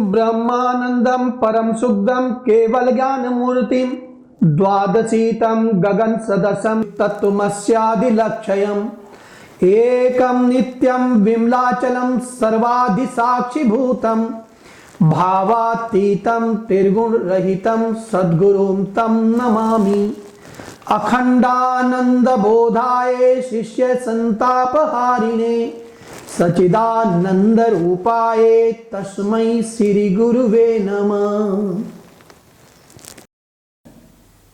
ब्रह्मानंदम परम सुखदम केवल ज्ञान मूर्तिम द्वादशीतम गगन सदसम तत्वमस्यादि लक्ष्यम एकम नित्यम विमलाचलम सर्वाधि साक्षी भूतम भावातीतम त्रिगुण रहितम सद्गुरुम तम नमामि अखंडानंद बोधाय शिष्य संतापहारिणे सचिदानंद रूपाय तस्मै श्री गुरुवे नमः।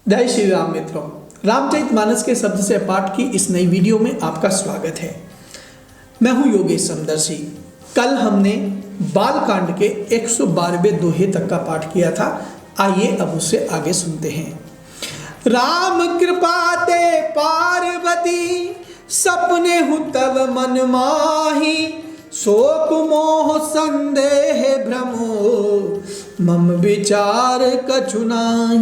जय श्री राम मित्रों, रामचरितमानस के शब्द से पाठ की इस नई वीडियो में आपका स्वागत है। मैं हूं योगेश समदर्शी। कल हमने बालकांड के 112वें दोहे तक का पाठ किया था। आइए अब उससे आगे सुनते हैं। राम कृपा ते पार्वती सपने हु तब मन माही शोक मोह संदेह भ्रमो मम विचार कछु नाही।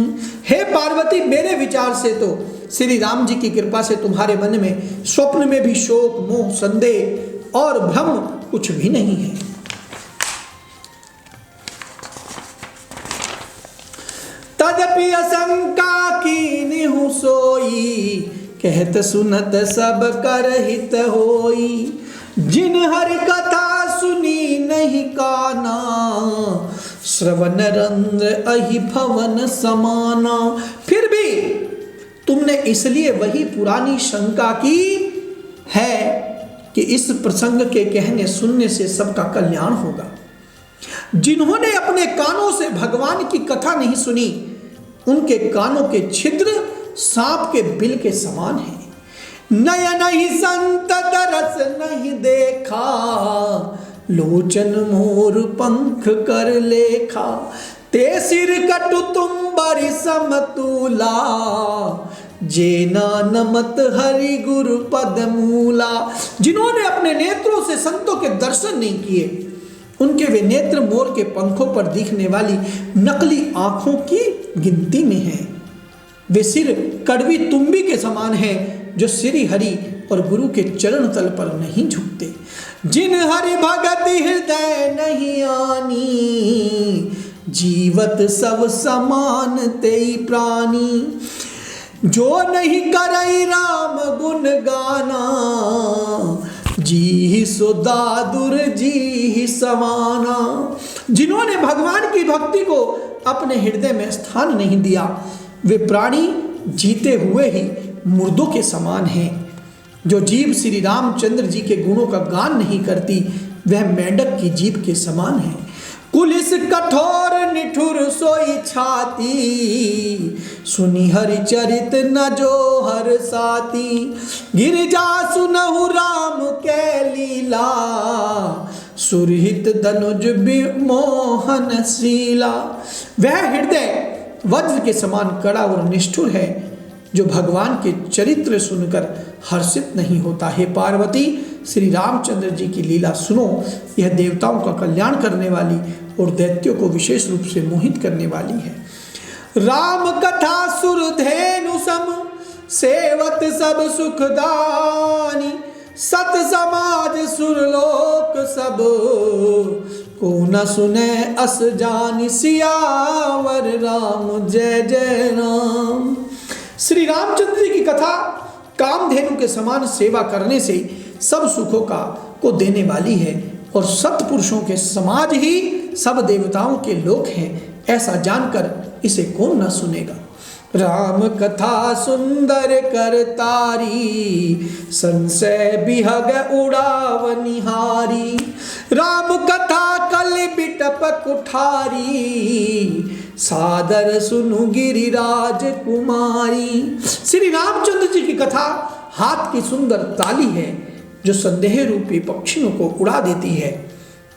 हे पार्वती, मेरे विचार से तो श्री राम जी की कृपा से तुम्हारे मन में स्वप्न में भी शोक मोह संदेह और भ्रम कुछ भी नहीं है। तदपि आशंका कीन्हु सोई कहत सुनत सब कर हित होई। जिन हरि कथा सुनी नहीं काना श्रवण रंध्र अहि भवन समाना। फिर भी तुमने इसलिए वही पुरानी शंका की है कि इस प्रसंग के कहने सुनने से सबका कल्याण होगा। जिन्होंने अपने कानों से भगवान की कथा नहीं सुनी उनके कानों के छिद्र सांप के बिल के समान हैं। नयन ही संत दरस नहीं देखा लोचन मोर पंख कर लेखा ते सिर कटु तुम बरि समतूला जेना नमत हरि गुरु पद मूला। जिन्होंने अपने नेत्रों से संतों के दर्शन नहीं किए उनके वे नेत्र मोर के पंखों पर दिखने वाली नकली आंखों की गिनती में हैं। वे सिर कड़वी तुम्बी के समान हैं जो श्री हरि और गुरु के चरण तल पर नहीं झुकते। जिन हरि भगत हृदय नहीं आनी जीवत सब समान तेई प्राणी। जो नहीं करई राम गुण गाना जी सो दादुर जी समाना। जिन्होंने भगवान की भक्ति को अपने हृदय में स्थान नहीं दिया वे प्राणी जीते हुए ही मुर्दों के समान हैं। जो जीव श्री रामचंद्र जी के गुणों का गान नहीं करती वह मेंढक की जीभ के समान है। कुलिस कठोर निठुर सोई छाती सुनी हरि चरित न जो हर साती। गिरिजा सुनहु राम के लीला सुरहित धनुज मोहन शीला। वह हृदय वज्र के समान कड़ा और निष्ठुर है जो भगवान के चरित्र सुनकर हर्षित नहीं होता। हे पार्वती, श्री रामचंद्र जी की लीला सुनो। यह देवताओं का कल्याण करने वाली और दैत्यों को विशेष रूप से मोहित करने वाली है। राम कथा सुरधेनु सम सेवत सब सुखदानी सत समाज सुरलोक सब को न सुने अस जानी सियावर राम जय जय राम। श्री रामचंद्र जी की कथा कामधेनु के समान सेवा करने से सब सुखों को देने वाली है और सत्पुरुषों के समाज ही सब देवताओं के लोक हैं। ऐसा जानकर इसे कौन न सुनेगा। राम कथा सुंदर कर तारी संशय बिहग उड़ाव निहारी। राम कथा कल बिटप कुठारी सादर सुनु गिरिराज कुमारी। श्री रामचंद्र जी की कथा हाथ की सुंदर ताली है जो संदेह रूपी पक्षियों को उड़ा देती है।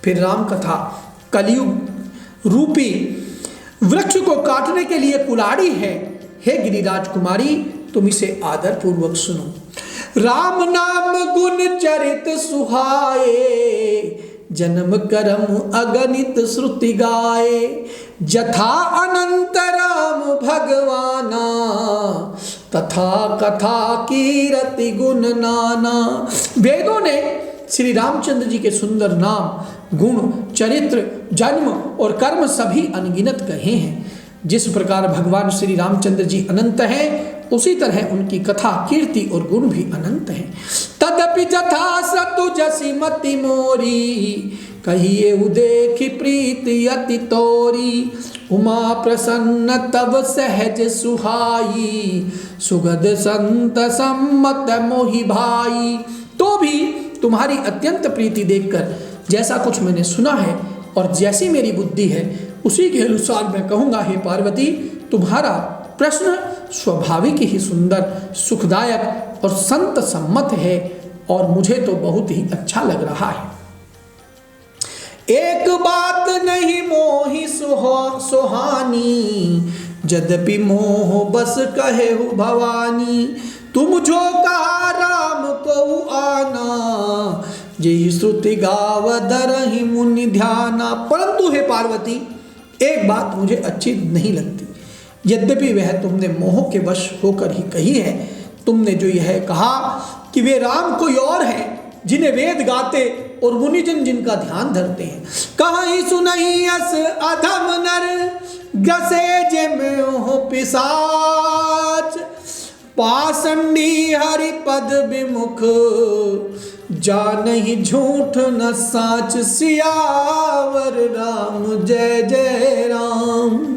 फिर राम कथा कलयुग रूपी वृक्ष को काटने के लिए कुल्हाड़ी है। हे गिरिराज कुमारी, तुम इसे आदर पूर्वक सुनो। राम नाम गुण चरित सुहाए जन्म कर्म अगणित श्रुति गाए। जथा अनंत राम भगवाना तथा कथा कीरति गुण नाना। वेदों ने श्री रामचंद्र जी के सुंदर नाम गुण, चरित्र, जन्म और कर्म सभी अनगिनत कहे हैं। जिस प्रकार भगवान श्री रामचंद्र जी अनंत हैं, उसी तरह उनकी कथा, कीर्ति और गुण भी अनंत हैं। तदपि जथा सतु जसी मति मोरी, कहिए उदेखि प्रीति अति तोरी। उमा प्रसन्न तब सहज सुहाई, सुगध संत सम्मत मोहि भाई। तो भी तुम्हारी अत्यंत प्रीति देखकर जैसा कुछ मैंने सुना है और जैसी मेरी बुद्धि है, उसी के अनुसार मैं कहूँगा, हे पार्वती, तुम्हारा प्रश्न स्वाभाविक ही सुंदर, सुखदायक और संत सम्मत है और मुझे तो बहुत ही अच्छा लग रहा है। एक बात नहीं मोहि सुहानी, यद्यपि मोह बस कहे भवानी। तुम जो कहा राम को आना, यही श्रुति गाव धरहि मुनि ध्याना। परंतु हे पार्वती, एक बात मुझे अच्छी नहीं लगती, यद्यपि वह तुमने मोह के वश होकर ही कही है। तुमने जो यह कहा कि वे राम कोई और हैं, जिन्हें वेद गाते और मुनिजन जिनका ध्यान धरते हैं। कहीं सुनहि अस अधम नर, ग्रसे जे मोह पिशाच। पाषंडी हरि पद विमुख, जानहि झूठ न साच। सियावर राम जय जय राम।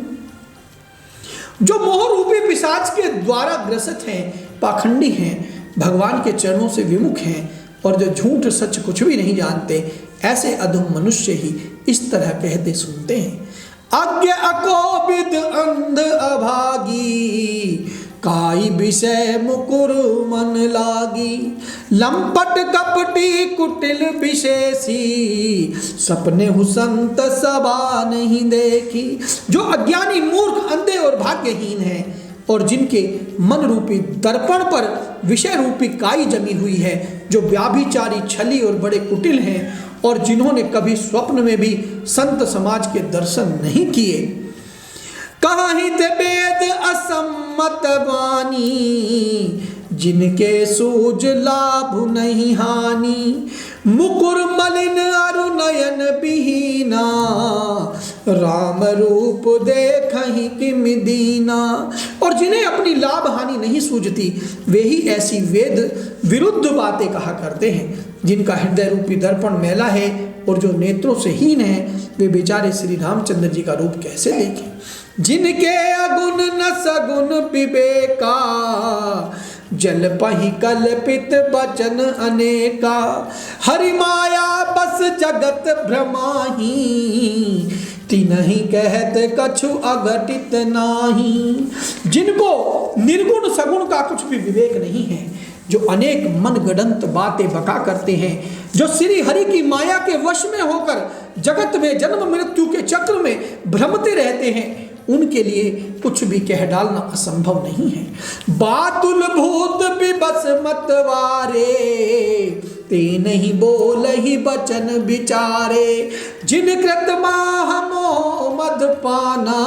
जो मोह रूपी पिशाच के द्वारा ग्रसित हैं, पाखंडी हैं, भगवान के चरणों से विमुख हैं और जो झूठ सच कुछ भी नहीं जानते, ऐसे अधम मनुष्य ही इस तरह कहते सुनते हैं। अज्ञ अकोपित अंध अभागी, काई विषय मुकुर मन लागी। लंपट कपटी कुटिल विशेषी, सपने हुसंत सभा नहीं देखी। जो अज्ञानी, मूर्ख, अंधे और भाग्यहीन हैं और जिनके मन रूपी दर्पण पर विषय रूपी काई जमी हुई है, जो व्याभिचारी, छली और बड़े कुटिल हैं और जिन्होंने कभी स्वप्न में भी संत समाज के दर्शन नहीं किए। कहीं ते वेद असम्मत वाणी, जिनके सूझ लाभ नहीं हानि। मुकुर मलिन अरु नयन बिहीना, राम रूप देखहि किम दीना। और जिन्हें अपनी लाभ हानि नहीं सूझती, वे ही ऐसी वेद विरुद्ध बातें कहा करते हैं। जिनका हृदय रूपी दर्पण मैला है और जो नेत्रों से हीन है, वे बेचारे श्री रामचंद्र जी का रूप कैसे देखें। जिनके अगुण न सगुण विवेका, जल पहि कल्पित बचन अनेका। हरि माया बस जगत भ्रमाही, तिन्हि कहत कछु अघटित नाही। जिनको निर्गुण सगुण का कुछ भी विवेक नहीं है, जो अनेक मनगढ़ंत बातें बका करते हैं, जो श्री हरि की माया के वश में होकर जगत में जन्म मृत्यु के चक्र में भ्रमते रहते हैं, उनके लिए कुछ भी कह डालना असंभव नहीं है। बातुल भूत विबस मतवारे, ते नहीं बोल ही बचन विचारे। जिन कृत माह मोह मद पाना,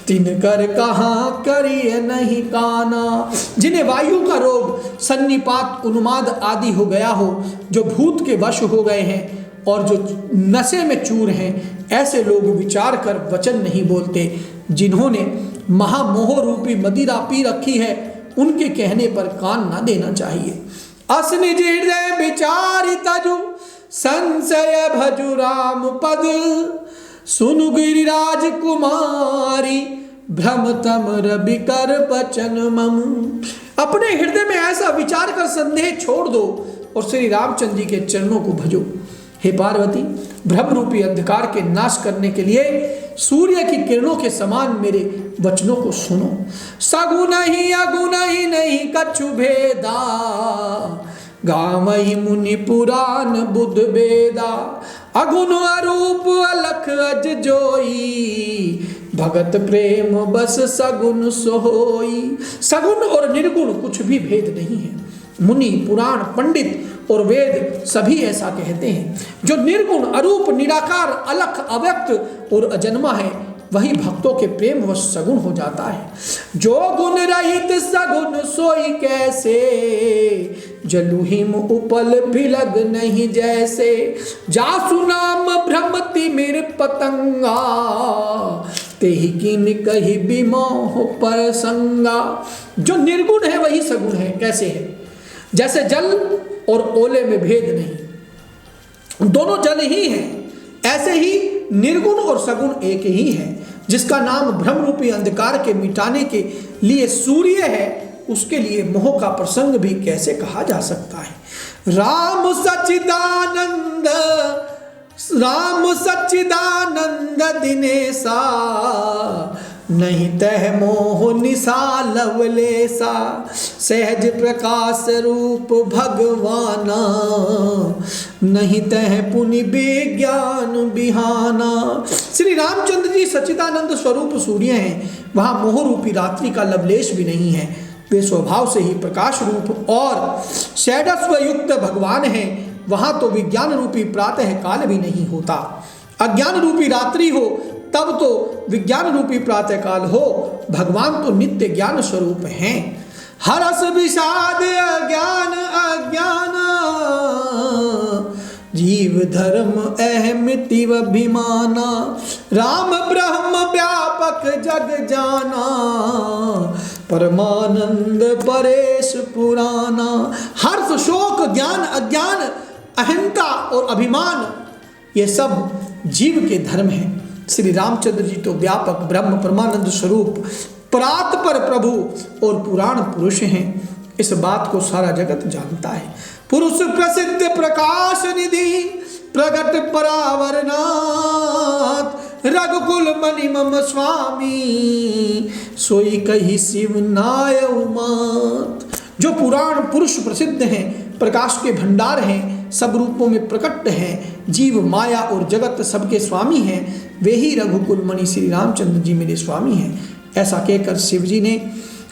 तिन कर कहाँ करिए नहीं काना। जिन्हें वायु का रोग, सन्निपात, उन्माद आदि हो गया हो, जो भूत के वश हो गए हैं और जो नशे में चूर हैं, ऐसे लोग विचार कर वचन नहीं बोलते। जिन्होंने महामोह रूपी मदिरा पी रखी है, उनके कहने पर कान ना देना चाहिए। अस निज हृदय विचार तजु, संशय भजु राम पद। सुनु गिरिराज कुमारी, भ्रमतम रवि कर बचन मम। अपने हृदय में ऐसा विचार कर संदेह छोड़ दो और श्री रामचंद्र जी के चरणों को भजो। हे पार्वती, भ्रम रूपी अंधकार के नाश करने के लिए सूर्य की किरणों के समान मेरे वचनों को सुनो। सगुन ही अगुन ही नहीं कछु भेदा, गावहि मुनि पुराण बुध वेदा। अगुण अरूप अलख अज जोई, भगत प्रेम बस सगुन सोई। सगुन और निर्गुण कुछ भी भेद नहीं है। मुनि, पुराण, पंडित और वेद सभी ऐसा कहते हैं। जो निर्गुण, अरूप, निराकार, अलख, अव्यक्त और अजन्मा है, वही भक्तों के प्रेम वश सगुण हो जाता है। जो गुण रहित सगुण सोई कैसे, जलु हिम उपल बिलग नहीं जैसे, जासु नाम भ्रमति मेरे पतंगा, तेहि कीन कही बिमोह पर संगा। जो निर्गुण है वही सगुण है। कैसे है? जैसे जल और ओले में भेद नहीं, दोनों जल ही हैं, ऐसे ही निर्गुण और सगुण एक ही है। जिसका नाम भ्रम रूपी अंधकार के मिटाने के लिए सूर्य है, उसके लिए मोह का प्रसंग भी कैसे कहा जा सकता है? राम सच्चिदानंद, राम सच्चिदानंद दिनेसा, नहीं तह मोह निशा लवलेसा, सहज प्रकाश रूप भगवाना, नहीं तह पुनि विज्ञान बिहाना। श्री रामचंद्र जी सच्चिदानंद स्वरूप सूर्य हैं, वहां मोह रूपी रात्रि का लवलेश भी नहीं है। वे स्वभाव से ही प्रकाश रूप और षैडस्व युक्त भगवान हैं। वहां तो विज्ञान रूपी प्रातः काल भी नहीं होता। अज्ञान रूपी रात्रि हो तब तो विज्ञान रूपी प्रातः काल हो। भगवान तो नित्य ज्ञान स्वरूप हैं। हरस विषाद अज्ञान अज्ञान, जीव धर्म अहमिति अभिमाना, राम ब्रह्म व्यापक जग जाना, परमानंद परेश पुराना। हर्ष शोक ज्ञान अज्ञान अहंता और अभिमान, ये सब जीव के धर्म हैं। श्री रामचंद्र जी तो व्यापक ब्रह्म परमानंद स्वरूप परात्पर प्रभु और पुराण पुरुष हैं। इस बात को सारा जगत जानता है। पुरुष प्रसिद्ध प्रकाश निधि प्रगट परावरनाथ, रघुकुल मणि मम स्वामी, सोई कही शिव नाय उमात। जो पुराण पुरुष प्रसिद्ध हैं, प्रकाश के भंडार हैं, सब रूपों में प्रकट हैं, जीव माया और जगत सबके स्वामी हैं, वे ही रघुकुल मणि श्री रामचंद्र जी मेरे स्वामी हैं। ऐसा कहकर शिव जी ने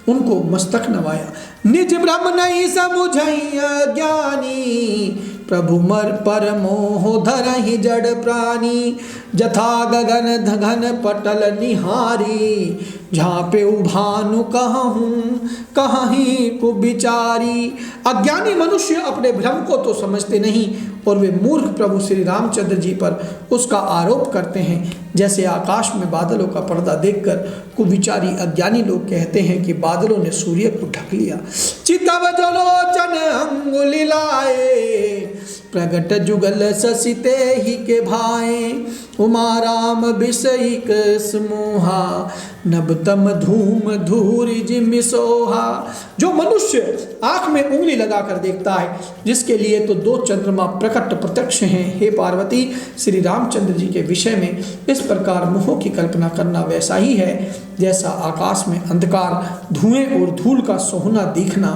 उनको मस्तक नवाया। निज ब्रह्म नहीं समुझई अज्ञानी, प्रभु मर पर मोह धरहि जड़ प्राणी, जथा गगन धगन पटल निहारी, झापे भानु कहूँ कहीं को बिचारी। अज्ञानी मनुष्य अपने भ्रम को तो समझते नहीं और वे मूर्ख प्रभु श्री रामचंद्र जी पर उसका आरोप करते हैं। जैसे आकाश में बादलों का पर्दा देखकर कुविचारी अज्ञानी लोग कहते हैं कि बादलों ने सूर्य को ढक लिया। चितव जलोचन अंगुली लाए, प्रगट जुगल ससिते ही के भाए, उमा राम विषयिक समूहा, नबतम धूम धूरि जिमि सोहा। जो मनुष्य आंख में उंगली लगाकर देखता है, जिसके लिए तो दो चंद्रमा प्रकट प्रत्यक्ष हैं, हे पार्वती, श्री रामचंद्र जी के विषय में इस प्रकार मोह की कल्पना करना वैसा ही है जैसा आकाश में अंधकार, धुएं और धूल का सोहना दिखना।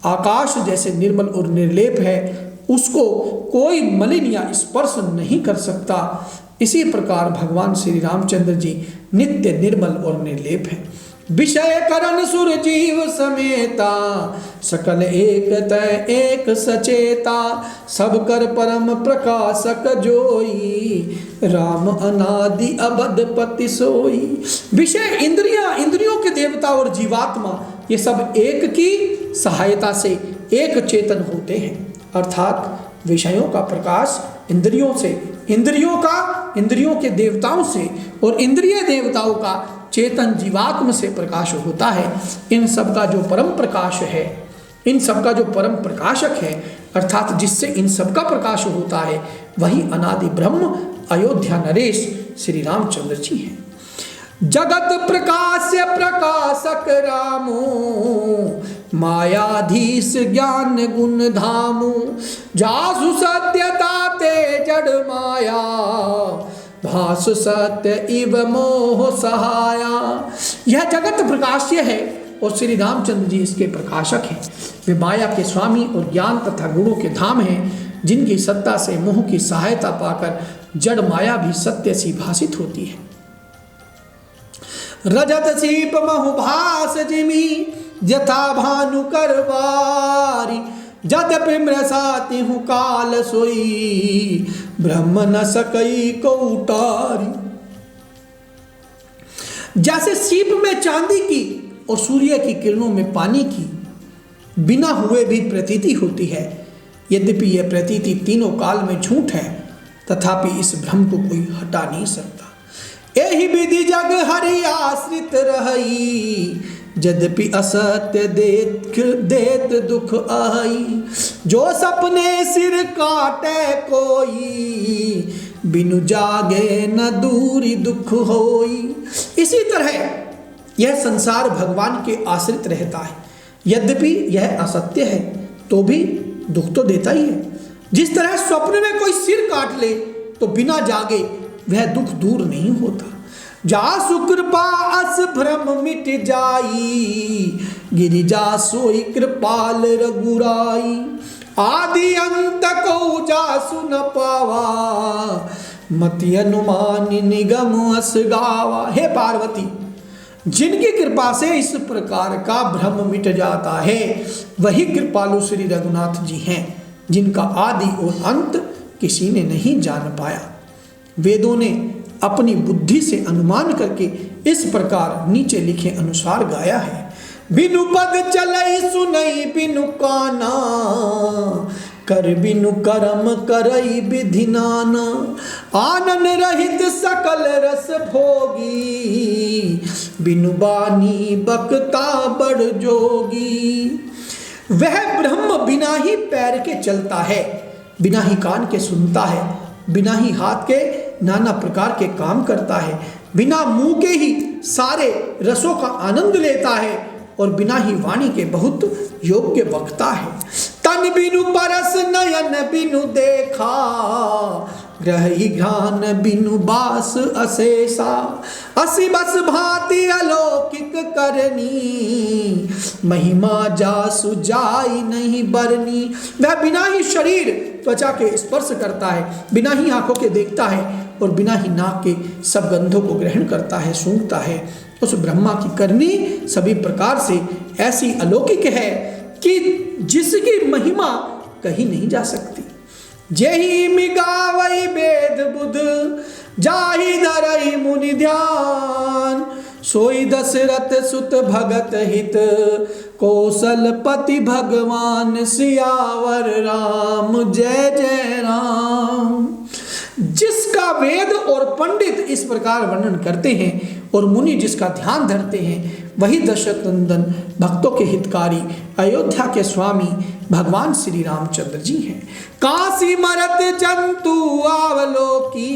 आकाश जैसे निर्मल और निर्लेप है, उसको कोई मलिन या स्पर्श नहीं कर सकता। इसी प्रकार भगवान श्री रामचंद्र जी नित्य निर्मल और निर्लेप है। विषय करण सुर जीव समेता, सकल एक तय एक सचेता, सब कर परम प्रकाशक जोई, राम अनादि अबधपति सोई। विषय इंद्रियां, इंद्रियों के देवता और जीवात्मा, ये सब एक की सहायता से एक चेतन होते हैं। अर्थात विषयों का प्रकाश इंद्रियों से, इंद्रियों के देवताओं से और इंद्रिय देवताओं का चेतन जीवात्म से प्रकाश होता है। इन सब का जो परम प्रकाश है, इन सब का जो परम प्रकाशक है, अर्थात जिससे इन सब का प्रकाश होता है, वही अनादि ब्रह्म अयोध्या नरेश श्री रामचंद्र जी हैं। जगत प्रकाश्य प्रकाशक रामो, मायाधीश ज्ञान गुण धामो, जासु सत्यता ते जड़ माया, भास सत्य इव मोह सहाया। यह जगत प्रकाश्य है और श्री रामचंद्र जी इसके प्रकाशक हैं। वे माया के स्वामी और ज्ञान तथा गुणों के धाम हैं, जिनकी सत्ता से मोह की सहायता पाकर जड़ माया भी सत्य सी भासित होती है। रजत सीप महुभास जिमी, जथा भानु करवारी, जद्यपि मृषाति हूँ काल सोई, ब्रह्म न सकई को उतारी। जैसे सीप में चांदी की और सूर्य की किरणों में पानी की बिना हुए भी प्रतीति होती है। यद्यपि यह प्रतीति तीनों काल में झूठ है, तथापि इस भ्रम को कोई हटा नहीं सकता। यही विधि जग हरि आश्रित रही, यद्यपि असत्य देत दुख आई। जो सपने सिर काटे कोई, बिनु जागे न दूरी दुख होई। इसी तरह यह संसार भगवान के आश्रित रहता है, यद्यपि यह असत्य है तो भी दुख तो देता ही है। जिस तरह स्वप्न में कोई सिर काट ले तो बिना जागे वह दुख दूर नहीं होता। जा सुकृपा अस भ्रम मिट जाई, गिरिजा सोई कृपाल रघुराई। आदि अंत को जासु न पावा, मति अनुमान निगम अस गावा। हे पार्वती, जिनकी कृपा से इस प्रकार का भ्रम मिट जाता है वही कृपालु श्री रघुनाथ जी हैं, जिनका आदि और अंत किसी ने नहीं जान पाया। वेदों ने अपनी बुद्धि से अनुमान करके इस प्रकार नीचे लिखे अनुसार गाया है। बिनु पद चलई सुनई बिनु काना, कर बिनु करम करई विधि नाना। आनन रहित सकल रस भोगी, बिनु बानी बकता बड़ जोगी। वह ब्रह्म बिना ही पैर के चलता है, बिना ही कान के सुनता है, बिना ही हाथ के नाना प्रकार के काम करता है, बिना मुंह के ही सारे रसों का आनंद लेता है और बिना ही वाणी के बहुत योग्य वक्ता है। तन बिनु परस नयन बिनु देखा, ग्रही घ्राण बिनु बास अशेषा। असी बस भांति अलौकिक करनी, महिमा जासु जाई नहीं बरनी। वह बिना ही शरीर त्वचा के स्पर्श करता है, बिना ही आंखों के देखता है और बिना ही नाक के सब गंधों को ग्रहण करता है, सूंघता है। उस ब्रह्मा की करनी सभी प्रकार से ऐसी अलौकिक है कि जिसकी महिमा कहीं नहीं जा सकती। जेहि मिगावई वेद बुध, जाहि धरई मुनि ध्यान। सोई दशरथ सुत भगत हित, कौशलपति भगवान सियावर राम जय जय राम। जिसका वेद और पंडित इस प्रकार वर्णन करते हैं और मुनि जिसका ध्यान धरते हैं, वही दशरथ नंदन भक्तों के हितकारी अयोध्या के स्वामी भगवान श्री रामचंद्र जी हैं। काशी मरत जंतु आवलोकी,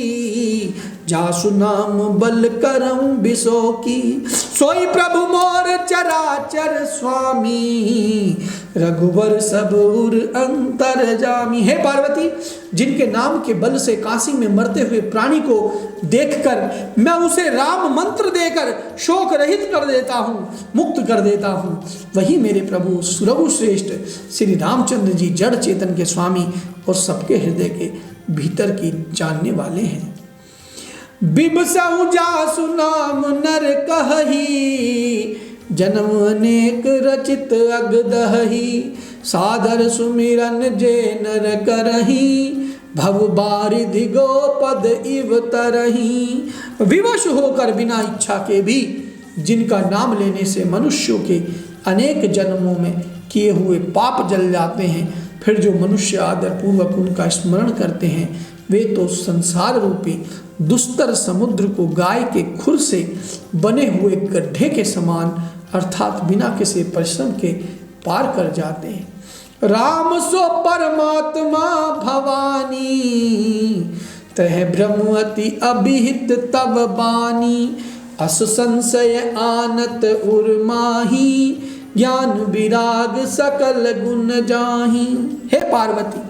जासु नाम बल करम बिसो की। सोई प्रभु मोर चराचर स्वामी, रघुवर सबूर अंतर जामी। हे पार्वती, जिनके नाम के बल से काशी में मरते हुए प्राणी को देखकर मैं उसे राम मंत्र देकर शोक रहित कर देता हूँ, मुक्त कर देता हूँ, वही मेरे प्रभु सुरभु श्रेष्ठ श्री रामचंद्र जी जड़ चेतन के स्वामी और सबके हृदय के भीतर की जानने वाले हैं। बिबसहु जासु नाम नर कहही, जन्म अनेक रचित अगदही। सादर सुमिरन जे नर करही, भव बारिधि गोपद इव तरही। विवश होकर बिना इच्छा के भी जिनका नाम लेने से मनुष्यों के अनेक जन्मों में किए हुए पाप जल जाते हैं, फिर जो मनुष्य आदर पूर्वक उनका स्मरण करते हैं, वे तो संसार रूपी दुस्तर समुद्र को गाय के खुर से बने हुए गड्ढे के समान अर्थात बिना किसी परिश्रम के पार कर जाते हैं। राम सो परमात्मा भवानी, तह ब्रह्मति अभिहित तब बानी। अस संशय आनत उर्माही, ज्ञान विराग सकल गुण जाही। हे पार्वती,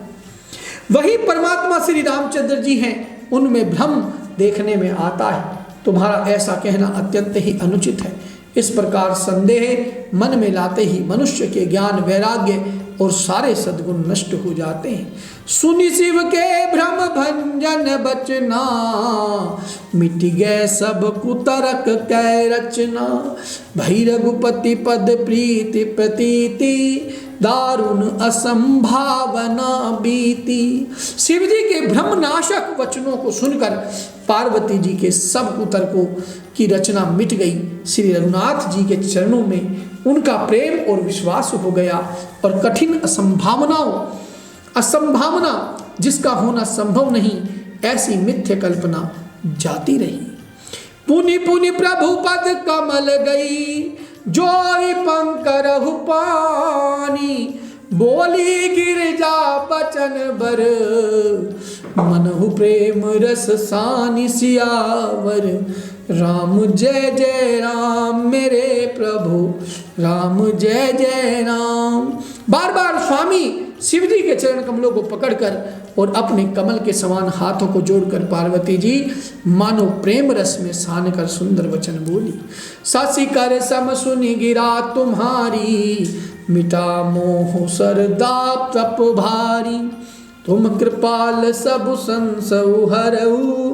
वही परमात्मा श्री रामचंद्र जी हैं, उनमें भ्रम देखने में आता है। तुम्हारा ऐसा कहना अत्यंत ही अनुचित है। इस प्रकार संदेह मन में लाते ही मनुष्य के ज्ञान वैराग्य और सारे सद्गुण नष्ट हो जाते हैं। सुनि शिव के भ्रम भंजन बचना, मिट गए सब कुतरक कै रचना। भई रघुपति पद प्रीति प्रतीति, दारुण असंभावना बीती। शिव जी के भ्रमनाशक वचनों को सुनकर पार्वती जी के सब कुतर्कों की रचना मिट गई। श्री रघुनाथ जी के चरणों में उनका प्रेम और विश्वास हो गया और कठिन असंभावना जिसका होना संभव नहीं, ऐसी मिथ्य कल्पना जाती रही। पुनि पुनि प्रभु पद कमल गई, जोरी पंकरहु पानी। बोली गिरजा बचन बर, मनहु प्रेम रस सानि सियावर। राम जय जय राम मेरे प्रभु, राम जय जय राम। बार बार स्वामी शिव जी के चरण कमलों को पकड़कर और अपने कमल के समान हाथों को जोड़कर पार्वती जी मानो प्रेम रस में सान कर सुंदर वचन बोली। सासी कर सम सुनि गिरा तुम्हारी, मिटा मोह सरदाप तप भारी। तुम कृपाल सब संसउ हरऊ,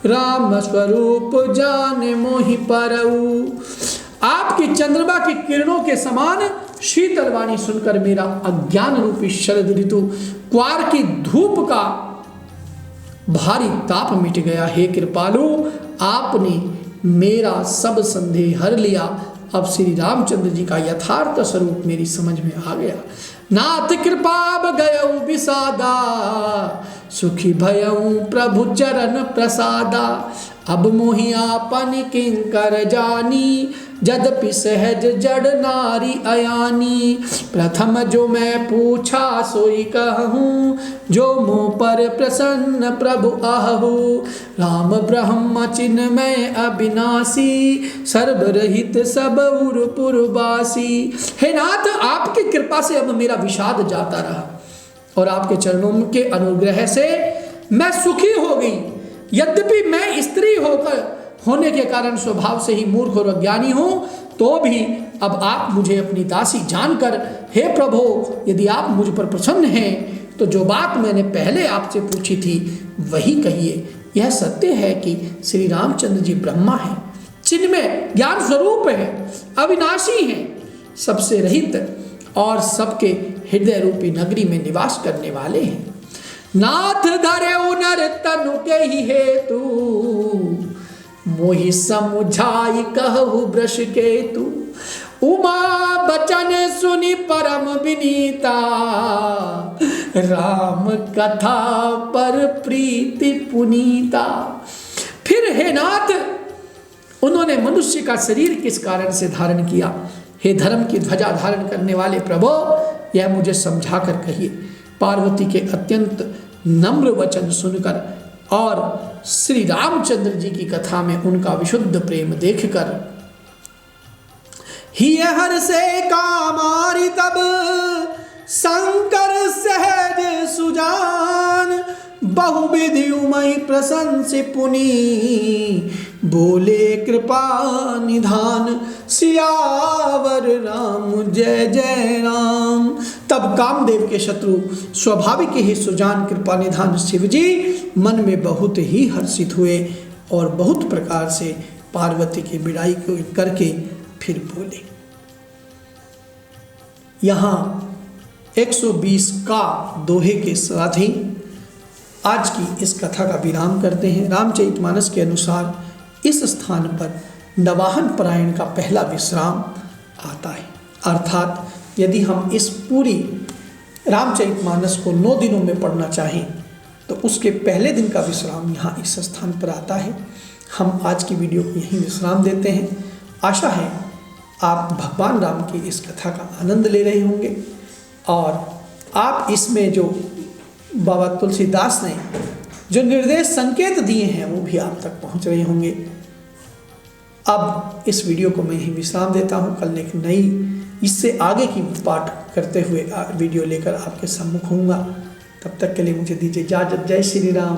राम स्वरूप जाने मोहि परऊ। आपकी चंद्रमा की किरणों के समान शीतल वाणी सुनकर मेरा अज्ञान रूपी शरद ऋतु क्वार की धूप का भारी ताप मिट गया। हे कृपालु, आपने मेरा सब संदेह हर लिया। अब श्री रामचंद्र जी का यथार्थ स्वरूप मेरी समझ में आ गया। नाथ कृपा गयऊ विसादा, सुखी भयऊ प्रभु चरण प्रसादा। अब मोहि आपन किंकर जानी, जदपि सहज जड़ नारी अयानी। प्रथम जो मैं पूछा सोई कहूँ, जो मुँह पर प्रसन्न प्रभु आहू। राम ब्रह्म चिन्मय अविनाशी, सर्वरहित सब उरपुरवासी। हे नाथ, आपकी कृपा से अब मेरा विषाद जाता रहा और आपके चरणों के अनुग्रह से मैं सुखी हो गई। यद्यपि मैं स्त्री होने के कारण स्वभाव से ही मूर्ख और अज्ञानी हूं, तो भी अब आप मुझे अपनी दासी जानकर, हे प्रभु, यदि आप मुझ पर प्रसन्न हैं तो जो बात मैंने पहले आपसे पूछी थी वही कहिए। यह सत्य है कि श्री रामचंद्र जी ब्रह्मा हैं, चिन्मय ज्ञान स्वरूप है, अविनाशी हैं, सबसे रहित और सबके हृदय रूपी नगरी में निवास करने वाले हैं। नाथ धरे नर तनु के ही हेतु, मोहि समुझाई कहु वृष केतु। उमा बचन सुनि परम विनीता, राम कथा पर प्रीति पुनीता। फिर हे नाथ, उन्होंने मनुष्य का शरीर किस कारण से धारण किया? हे धर्म की ध्वजा धारण करने वाले प्रभु, यह मुझे समझा कर कहिए। पार्वती के अत्यंत नम्र वचन सुनकर और श्री रामचंद्र जी की कथा में उनका विशुद्ध प्रेम देखकर ही हर से कामारी तब शंकर सहज सुजान। बहुविधि उमई प्रशंसि पुनि, बोले कृपा निधान। सियावर राम जय जय राम। तब कामदेव के शत्रु स्वाभाविक ही सुजान कृपा निधान शिव जी मन में बहुत ही हर्षित हुए और बहुत प्रकार से पार्वती की विदाई को करके फिर बोले। यहाँ 120 का दोहे के साथ ही आज की इस कथा का विराम करते हैं। रामचरितमानस के अनुसार इस स्थान पर नवाहन परायण का पहला विश्राम आता है। अर्थात यदि हम इस पूरी रामचरितमानस को 9 दिनों में पढ़ना चाहें तो उसके पहले दिन का विश्राम यहाँ इस स्थान पर आता है। हम आज की वीडियो को यहीं विश्राम देते हैं। आशा है आप भगवान राम की इस कथा का आनंद ले रहे होंगे और आप इसमें जो बाबा तुलसीदास ने जो निर्देश संकेत दिए हैं वो भी आप तक पहुंच रहे होंगे। अब इस वीडियो को मैं यहीं विश्राम देता हूं। कल एक नई इससे आगे की पाठ करते हुए वीडियो लेकर आपके सम्मुख होऊंगा। तब तक के लिए मुझे दीजिए इजाजत। जय श्री राम।